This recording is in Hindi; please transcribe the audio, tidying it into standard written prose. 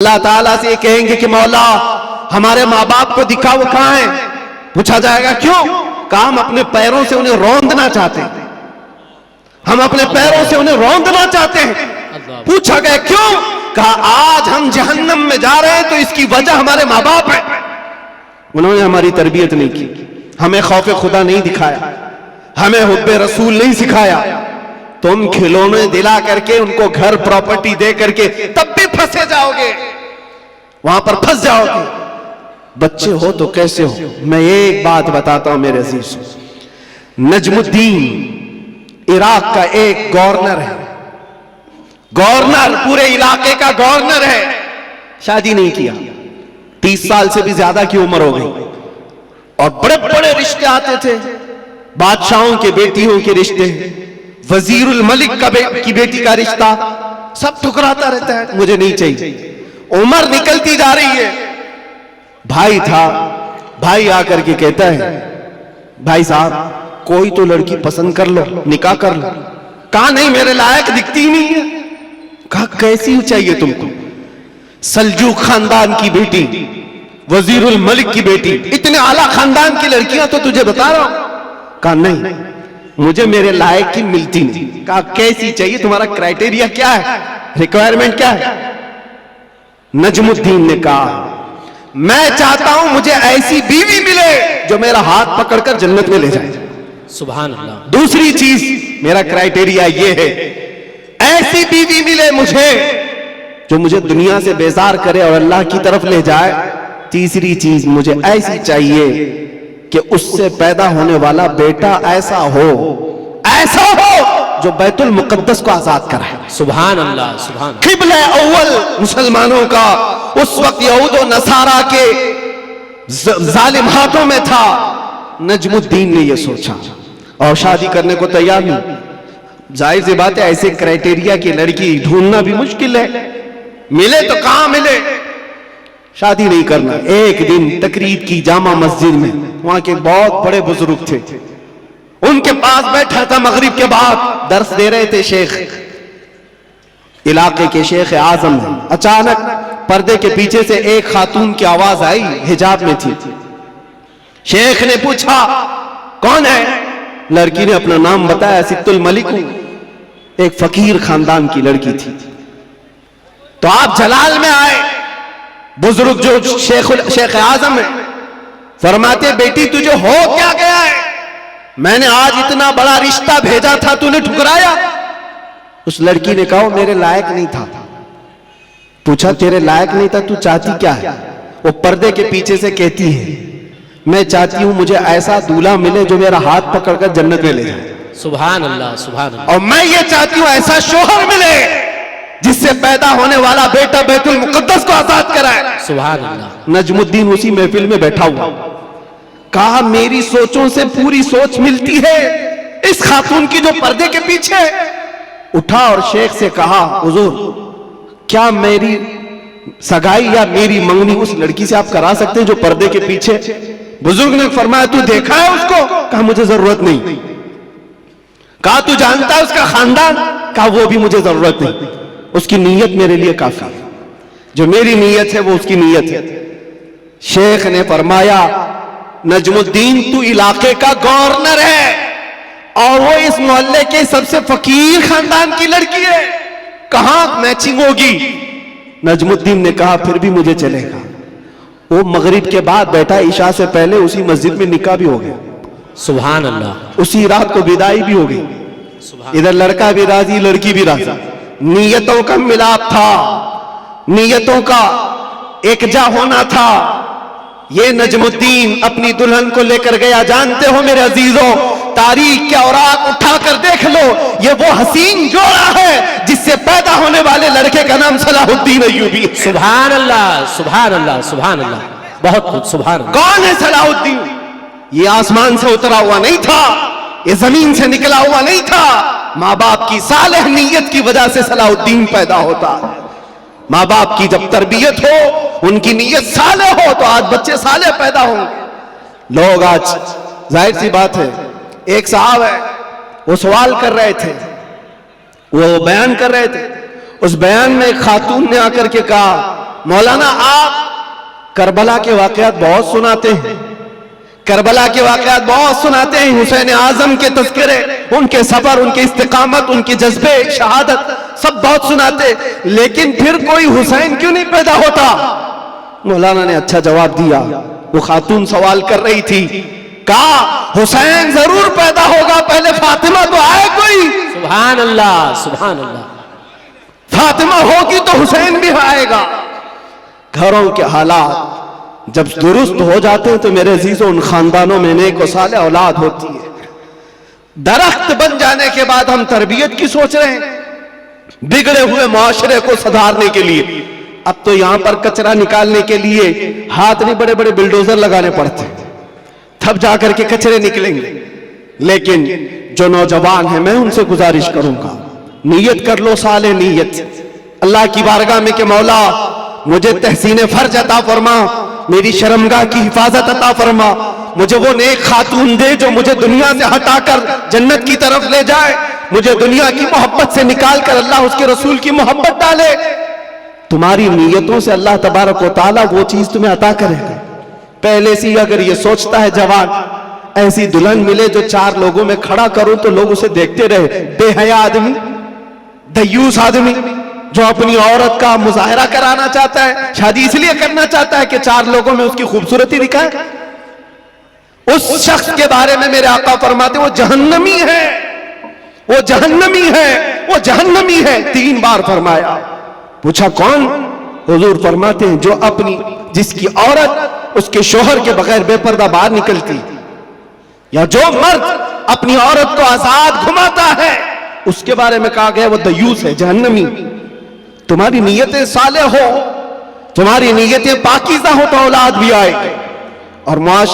अल्लाह ताला से कहेंगे कि मौला हमारे माँ बाप को दिखा, वो कहाँ है? पूछा जाएगा क्यों? कहा हम अपने पैरों से उन्हें रौंदना चाहते हैं, हम अपने पैरों से उन्हें रौंदना चाहते हैं। पूछा गया क्यों? कहा आज हम जहन्नम में जा रहे हैं तो इसकी वजह हमारे माँ बाप है। उन्होंने हमारी तरबियत नहीं की, हमें खौफ खुदा नहीं दिखाया, हमें हुब्बे रसूल नहीं सिखाया। तुम खिलौने दिला करके उनको घर प्रॉपर्टी दे करके तब भी फंसे जाओगे, वहां पर फंस जाओगे। बच्चे हो तो कैसे हो? मैं एक बात बताता हूं मेरे अजीज, नजमुद्दीन इराक का एक गवर्नर है, गवर्नर पूरे इलाके का गवर्नर है, शादी नहीं किया, 30 साल से भी ज्यादा की उम्र हो गई, और बड़े बड़े रिश्ते आते थे, बादशाहों के बेटियों के रिश्ते, वजीरुल मलिक की बेटी का रिश्ता, सब ठुकराता रहता है, मुझे नहीं चाहिए। उम्र निकलती जा रही है, भाई था, भाई आकर के कहता है भाई साहब कोई तो लड़की पसंद कर लो, निकाह कर लो। कहा नहीं, मेरे लायक दिखती ही नहीं है। कहा कैसी चाहिए तुमको? सल्जूक खानदान की बेटी, वजीरुल मलिक की बेटी, इतने आला खानदान की लड़कियां तो तुझे बता रहा हूं। कहा नहीं, मुझे मेरे लायक की मिलती नहीं। कहा कैसी चाहिए, तुम्हारा क्राइटेरिया क्या है, रिक्वायरमेंट क्या है? नजमुद्दीन ने कहा मैं चाहता हूं मुझे ऐसी बीवी मिले जो मेरा हाथ पकड़कर जन्नत में ले जाए। सुभान अल्लाह। दूसरी चीज मेरा क्राइटेरिया ये है, ऐसी बीवी मिले मुझे जो मुझे दुनिया से बेजार करे और अल्लाह की तरफ ले जाए। तीसरी चीज मुझे ऐसी चाहिए कि उससे पैदा होने वाला बेटा ऐसा हो जो बैतुल मुकद्दस को आजाद कराए। सुभान अल्लाह, सुभान। किबला अव्वल मुसलमानों का उस वक्त यहूद और नसारा के जालिम हाथों में था। नजमुद्दीन ने यह सोचा और शादी करने को तैयार नहीं। जाहिर सी बात है ऐसे क्राइटेरिया की लड़की ढूंढना भी मुश्किल है, मिले तो कहां मिले, शादी नहीं करना। एक दिन तकरीब की जामा मस्जिद में, वहां के बहुत बड़े बुजुर्ग थे, उनके पास बैठा था, मगरिब के बाद दर्स दे रहे थे शेख, इलाके के शेख आजम है। अचानक पर्दे के पीछे से एक खातून की आवाज आई, हिजाब में थी। शेख ने पूछा कौन है? लड़की ने अपना नाम बताया, सित्तुल मलिक हूं, एक फकीर खानदान की लड़की थी। तो आप जलाल में आए, बुजुर्ग जो शेख आजम है फरमाते बेटी तुझे हो क्या गया है? मैंने आज इतना बड़ा रिश्ता भेजा था, तूने ठुकराया। उस लड़की ने कहा मेरे लायक नहीं था। पूछा तेरे लायक नहीं था, तू चाहती क्या है? वो पर्दे के पीछे से कहती है मैं चाहती हूं मुझे ऐसा दूल्हा मिले जो मेरा हाथ पकड़कर जन्नत में ले जाए। सुभान अल्लाह, सुभान अल्लाह। और मैं ये चाहती हूं ऐसा शोहर मिले जिससे पैदा होने वाला बेटा बैतुल मुकद्दस को आजाद कराए। सुभान अल्लाह। नजमुद्दीन उसी महफिल में बैठा हुआ, कहा मेरी सोचों से पूरी सोच मिलती है इस खातून की जो पर्दे के पीछे। उठा और शेख से कहा हुजूर क्या मेरी सगाई या मेरी मंगनी उस लड़की से आप करा सकते हैं जो पर्दे के पीछे? बुजुर्ग ने फरमाया तू देखा है उसको? कहा मुझे जरूरत नहीं। कहा तू जानता है उसका खानदान? कहा वो भी मुझे जरूरत नहीं, उसकी नीयत मेरे लिए काफी है, जो मेरी नीयत है वो उसकी नीयत है। शेख ने फरमाया नजमुद्दीन तू इलाके का गवर्नर है और वो इस मोहल्ले के सबसे फकीर खानदान की लड़की है, कहां मैचिंग होगी? नजमुद्दीन ने कहा फिर भी मुझे चलेगा। वो मगरिब के बाद बैठा, इशा से पहले उसी मस्जिद में निकाह भी हो गया। सुभान अल्लाह। उसी रात को विदाई भी हो गई। इधर लड़का भी राजी, लड़की भी राजी। नीयतों का मिलाप था, नीयतों का एकजा होना था। ये नजमुद्दीन अपनी दुल्हन को लेकर गया। जानते हो मेरे अजीजों, तारीख के औराक उठाकर देख लो, ये वो हसीन जोड़ा है जिससे पैदा होने वाले लड़के का नाम सलाहुद्दीन अय्यूबी। सुभान अल्लाह, सुभान अल्लाह, सुभान अल्लाह। बहुत कुछ। सुभान अल्लाह। कौन है सलाहुद्दीन? ये आसमान से उतरा हुआ नहीं था, ये जमीन से निकला हुआ नहीं था। माँ बाप की सालेह नीयत की वजह से सलाहुद्दीन पैदा होता है। माँ बाप की जब तरबियत हो, उनकी नीयत साले हो, तो आज बच्चे साले पैदा होंगे। लोग आज जाहिर सी बात है, एक साहब है वो सवाल कर रहे थे, वो बयान कर रहे थे। उस बयान में एक खातून ने आकर के कहा मौलाना आप करबला के वाकयात बहुत सुनाते हैं, करबला के वाकयात बहुत सुनाते हैं, हुसैन आजम के तज़किरे, उनके सबर, उनके इस्तिकामत, उनके जज्बे शहादत सब बहुत सुनाते, लेकिन फिर कोई हुसैन क्यों नहीं पैदा होता? मौलाना ने अच्छा जवाब दिया। वो खातून सवाल कर रही थी, कहा हुसैन जरूर पैदा होगा, पहले फातिमा तो आए कोई। सुभान अल्लाह, सुभान अल्लाह। फातिमा होगी तो हुसैन भी आएगा। घरों के हालात जब दुरुस्त हो जाते हैं तो मेरे अजीजों, उन खानदानों में नेक व साले औलाद होती है। दरख्त बन जाने के बाद हम तरबियत की सोच रहे हैं, बिगड़े हुए माशरे को सुधारने के लिए। अब तो यहां पर कचरा निकालने के लिए हाथ नहीं, बड़े बड़े बिल्डोजर लगाने पड़ते, तब जाकर के कचरे निकलेंगे। लेकिन जो नौजवान है, मैं उनसे गुजारिश करूंगा, नीयत कर लो, साले नीयत अल्लाह की बारगाह में कि मौला मुझे तहसीन फर्ज अता फरमा, मेरी शर्मगाह की हिफाजत अता फरमा, मुझे वो नेक खातून दे जो मुझे दुनिया से हटाकर जन्नत की तरफ ले जाए, मुझे दुनिया की मोहब्बत से निकाल कर अल्लाह उसके रसूल की मोहब्बत डाले। तुम्हारी नीयतों से अल्लाह तबारक व तआला वो चीज तुम्हें अता करेगा। पहले से अगर ये सोचता है जवान, ऐसी दुल्हन मिले जो 4 लोगों में खड़ा करूं तो लोग उसे देखते रहे, बेहया आदमी, दयूस आदमी जो अपनी औरत का मुजाहरा कराना चाहता है, शादी इसलिए करना चाहता है कि 4 लोगों में उसकी खूबसूरती दिखाए, उस शख्स के बारे में मेरे आका फरमाते वो जहन्नमी है, वो जहन्नमी है, वो जहन्नमी है, 3 बार फरमाया। पूछा कौन? हुजूर फरमाते हैं जो अपनी, जिसकी औरत उसके शोहर के बगैर बेपर्दा बाहर निकलती, या जो मर्द अपनी औरत को आजाद घुमाता है, उसके बारे में कहा गया वो दयूस है, जहन्नमी। तुम्हारी नीयतें साले हो, तुम्हारी नीयतें पाकीज़ा हो तो औलाद भी आएगी और